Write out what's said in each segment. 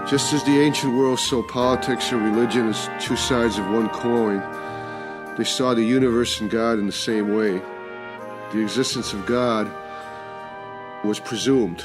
Just as the ancient world saw politics and religion as two sides of one coin, they saw the universe and God in the same way. The existence of God was presumed.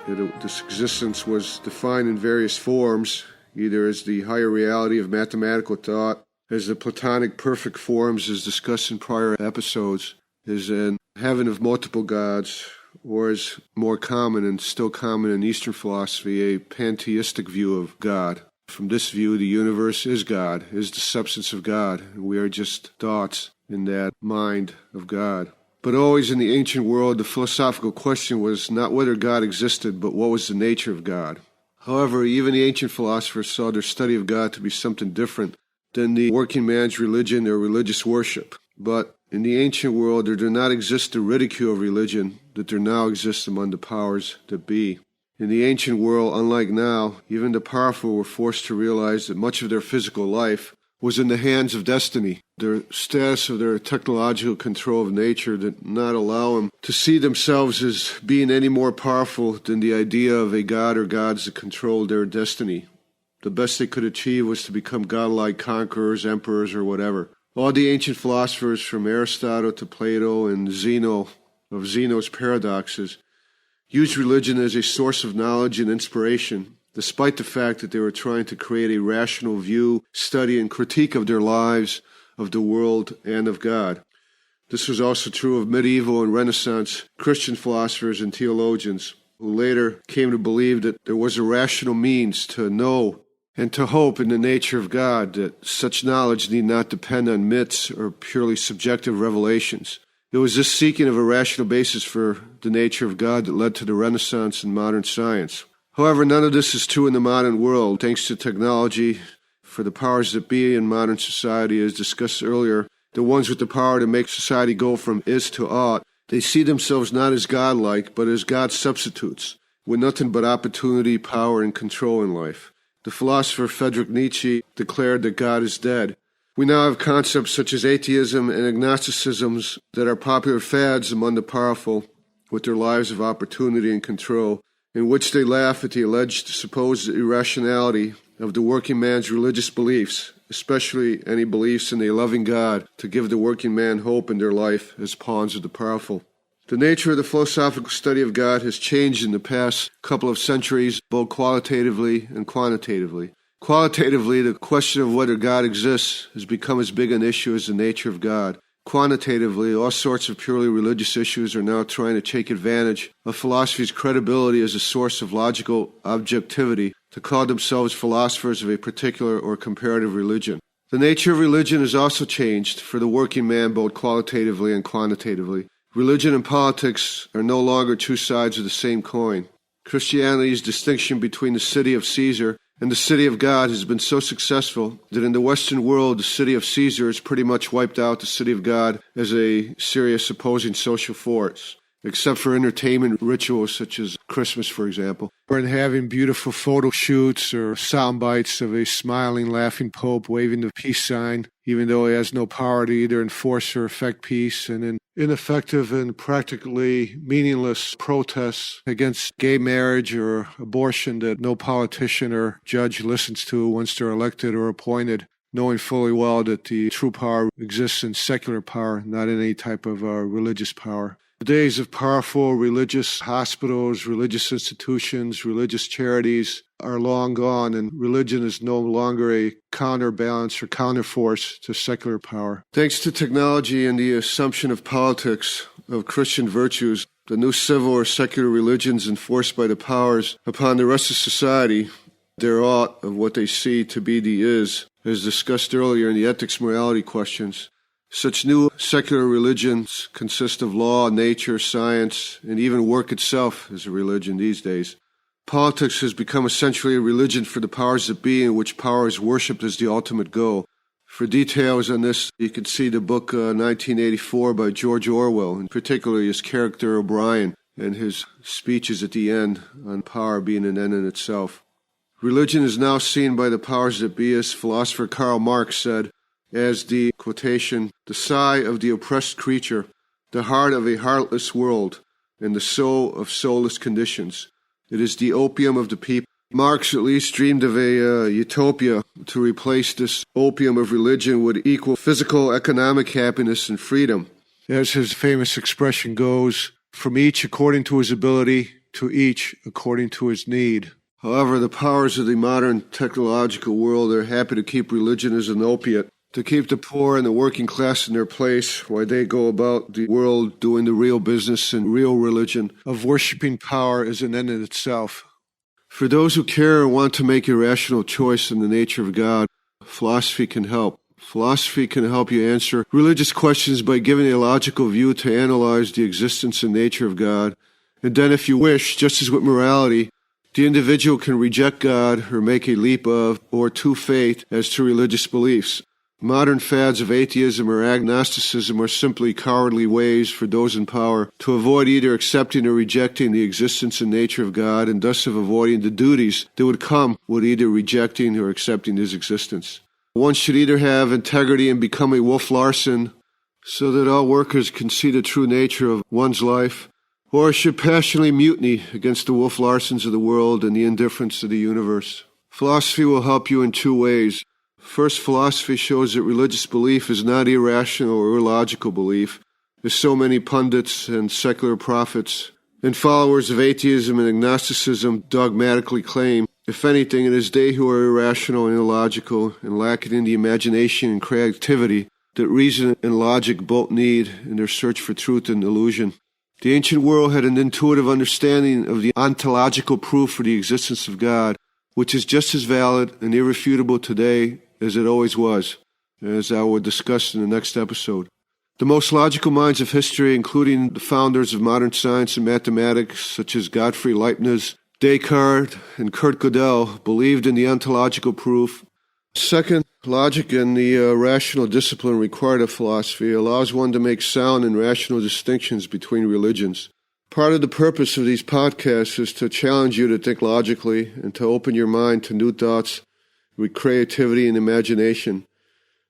This existence was defined in various forms, either as the higher reality of mathematical thought, as the Platonic perfect forms as discussed in prior episodes, as in heaven of multiple gods, or as more common and still common in Eastern philosophy, a pantheistic view of God. From this view, the universe is God, is the substance of God, and we are just thoughts in that mind of God. But always in the ancient world, the philosophical question was not whether God existed, but what was the nature of God. However, even the ancient philosophers saw their study of God to be something different than the working man's religion or religious worship. But in the ancient world, there did not exist the ridicule of religion that there now exists among the powers that be. In the ancient world, unlike now, even the powerful were forced to realize that much of their physical life was in the hands of destiny. Their status of their technological control of nature did not allow them to see themselves as being any more powerful than the idea of a god or gods that controlled their destiny. The best they could achieve was to become godlike conquerors, emperors, or whatever. All the ancient philosophers, from Aristotle to Plato and Zeno, of Zeno's paradoxes, used religion as a source of knowledge and inspiration, despite the fact that they were trying to create a rational view, study, and critique of their lives, of the world, and of God. This was also true of medieval and Renaissance Christian philosophers and theologians, who later came to believe that there was a rational means to know and to hope in the nature of God, that such knowledge need not depend on myths or purely subjective revelations. It was this seeking of a rational basis for the nature of God that led to the Renaissance and modern science. However, none of this is true in the modern world. Thanks to technology, for the powers that be in modern society, as discussed earlier, the ones with the power to make society go from is to ought, they see themselves not as godlike, but as God's substitutes, with nothing but opportunity, power, and control in life. The philosopher Friedrich Nietzsche declared that God is dead. We now have concepts such as atheism and agnosticisms that are popular fads among the powerful with their lives of opportunity and control, in which they laugh at the alleged supposed irrationality of the working man's religious beliefs, especially any beliefs in a loving God to give the working man hope in their life as pawns of the powerful. The nature of the philosophical study of God has changed in the past couple of centuries, both qualitatively and quantitatively. Qualitatively, the question of whether God exists has become as big an issue as the nature of God. Quantitatively, all sorts of purely religious issues are now trying to take advantage of philosophy's credibility as a source of logical objectivity to call themselves philosophers of a particular or comparative religion. The nature of religion has also changed for the working man both qualitatively and quantitatively. Religion and politics are no longer two sides of the same coin. Christianity's distinction between the city of Caesar and the city of God has been so successful that in the Western world, the city of Caesar has pretty much wiped out the city of God as a serious opposing social force, except for entertainment rituals such as Christmas, for example, or in having beautiful photo shoots or sound bites of a smiling, laughing pope waving the peace sign, even though he has no power to either enforce or affect peace, and in ineffective and practically meaningless protests against gay marriage or abortion that no politician or judge listens to once they're elected or appointed, knowing fully well that the true power exists in secular power, not in any type of religious power. The days of powerful religious hospitals, religious institutions, religious charities are long gone, and religion is no longer a counterbalance or counterforce to secular power. Thanks to technology and the assumption of politics of Christian virtues, the new civil or secular religions enforced by the powers upon the rest of society, their ought of what they see to be the is, as discussed earlier in the ethics morality questions. Such new secular religions consist of law, nature, science, and even work itself as a religion these days. Politics has become essentially a religion for the powers that be, in which power is worshipped as the ultimate goal. For details on this, you can see the book 1984 by George Orwell, and particularly his character O'Brien and his speeches at the end on power being an end in itself. Religion is now seen by the powers that be, as philosopher Karl Marx said, as the, quotation, the sigh of the oppressed creature, the heart of a heartless world, and the soul of soulless conditions. It is the opium of the people. Marx at least dreamed of a utopia to replace this opium of religion would equal physical, economic happiness and freedom. As his famous expression goes, from each according to his ability, to each according to his need. However, the powers of the modern technological world are happy to keep religion as an opiate, to keep the poor and the working class in their place while they go about the world doing the real business and real religion of worshiping power as an end in itself. For those who care and want to make a rational choice in the nature of God, philosophy can help. Philosophy can help you answer religious questions by giving a logical view to analyze the existence and nature of God. And then if you wish, just as with morality, the individual can reject God or make a leap of or to faith as to religious beliefs. Modern fads of atheism or agnosticism are simply cowardly ways for those in power to avoid either accepting or rejecting the existence and nature of God, and thus of avoiding the duties that would come with either rejecting or accepting his existence. One should either have integrity and become a Wolf Larsen so that all workers can see the true nature of one's life, or should passionately mutiny against the Wolf Larsens of the world and the indifference of the universe. Philosophy will help you in two ways. First, philosophy shows that religious belief is not irrational or illogical belief, as so many pundits and secular prophets and followers of atheism and agnosticism dogmatically claim. If anything, it is they who are irrational and illogical and lacking in the imagination and creativity that reason and logic both need in their search for truth and illusion. The ancient world had an intuitive understanding of the ontological proof for the existence of God, which is just as valid and irrefutable today as it always was, as I will discuss in the next episode. The most logical minds of history, including the founders of modern science and mathematics, such as Gottfried Leibniz, Descartes, and Kurt Gödel, believed in the ontological proof. Second, logic and the rational discipline required of philosophy allows one to make sound and rational distinctions between religions. Part of the purpose of these podcasts is to challenge you to think logically and to open your mind to new thoughts with creativity and imagination.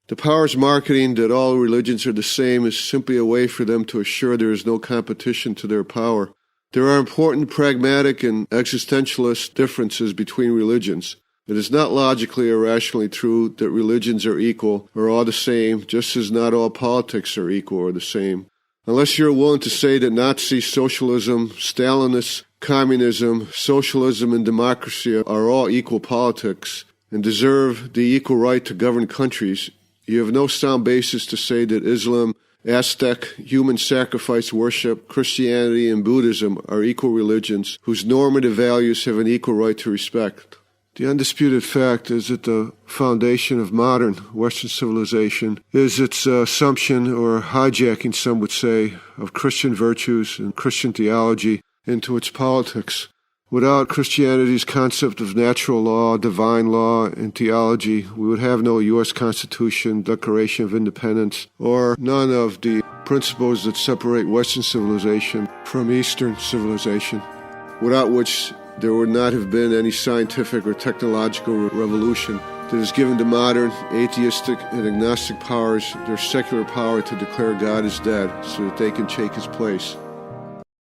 The powers marketing that all religions are the same is simply a way for them to assure there is no competition to their power. There are important pragmatic and existentialist differences between religions. It is not logically or rationally true that religions are equal or all the same, just as not all politics are equal or the same. Unless you're willing to say that Nazi socialism, Stalinist communism, socialism, and democracy are all equal politics and deserve the equal right to govern countries, you have no sound basis to say that Islam, Aztec, human sacrifice worship, Christianity, and Buddhism are equal religions whose normative values have an equal right to respect. The undisputed fact is that the foundation of modern Western civilization is its assumption, or hijacking some would say, of Christian virtues and Christian theology into its politics. Without Christianity's concept of natural law, divine law, and theology, we would have no U.S. Constitution, Declaration of Independence, or none of the principles that separate Western civilization from Eastern civilization, without which there would not have been any scientific or technological revolution that has given to modern atheistic and agnostic powers their secular power to declare God is dead so that they can take his place.